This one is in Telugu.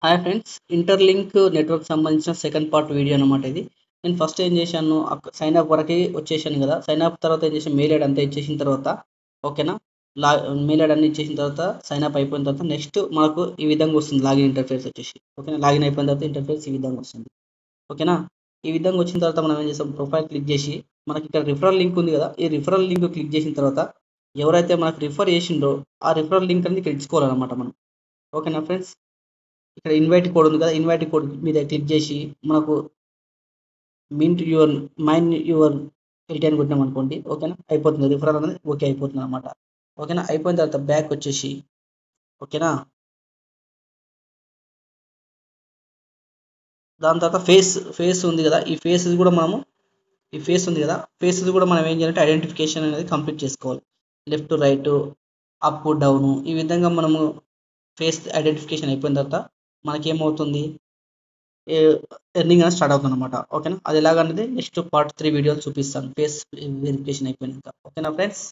హాయ్ ఫ్రెండ్స్, ఇంటర్లింక్ నెట్వర్క్ సంబంధించిన సెకండ్ పార్ట్ వీడియో అనమాట ఇది. నేను ఫస్ట్ ఏం చేశాను, సైన్ అప్ వరకే వచ్చేసాను కదా. సైన్ అప్ తర్వాత ఏం చేసాను, మెయిల్ ఐడి అంతా ఇచ్చేసిన తర్వాత ఓకేనా. లా మెయిల్ ఐడి అన్ని ఇచ్చేసిన తర్వాత సైన్ అప్ అయిపోయిన తర్వాత నెక్స్ట్ మనకు ఈ విధంగా వస్తుంది లాగిన్ ఇంటర్ఫేస్ వచ్చేసి. ఓకేనా, లాగిన్ అయిపోయిన తర్వాత ఇంటర్ఫేస్ ఈ విధంగా వస్తుంది. ఓకేనా, ఈ విధంగా వచ్చిన తర్వాత మనం ఏం చేస్తాం, ప్రొఫైల్ క్లిక్ చేసి మనకి ఇక్కడ రిఫరల్ లింక్ ఉంది కదా, ఈ రిఫరల్ లింక్ క్లిక్ చేసిన తర్వాత ఎవరైతే మనకు రిఫర్ చేసిండో ఆ రిఫరల్ లింక్ అనేది ఇక్కడ ఇచ్చుకోవాలన్నమాట మనం. ఓకేనా ఫ్రెండ్స్, ఇక్కడ ఇన్వైట్ కోడ్ ఉంది కదా, ఇన్వైట్ కోడ్ మీద క్లిక్ చేసి మనకు mint your mind your eighty అని కొట్టినాం అనుకోండి. ఓకేనా, అయిపోతుంది రిఫరల్ అనేది ఓకే అయిపోతుంది అనమాట. ఓకేనా, అయిపోయిన తర్వాత బ్యాక్ వచ్చేసి ఓకేనా, దాని తర్వాత ఫేస్ ఉంది కదా, ఈ ఫేస్ ఉంది కదా, ఫేస్ కూడా మనం ఏం చేయాలంటే ఐడెంటిఫికేషన్ అనేది కంప్లీట్ చేసుకోవాలి. లెఫ్ట్ రైట్ అప్ డౌన్ ఈ విధంగా మనము ఫేస్ ఐడెంటిఫికేషన్ అయిపోయిన తర్వాత మనకేమవుతుంది, ఎర్నింగ్ అనేది స్టార్ట్ అవుతుంది అనమాట. ఓకేనా, అది ఎలాగనేది నెక్స్ట్ పార్ట్ 3 వీడియోలు చూపిస్తాను ఫేస్ వెరిఫికేషన్ అయిపోయినాక. ఓకేనా ఫ్రెండ్స్.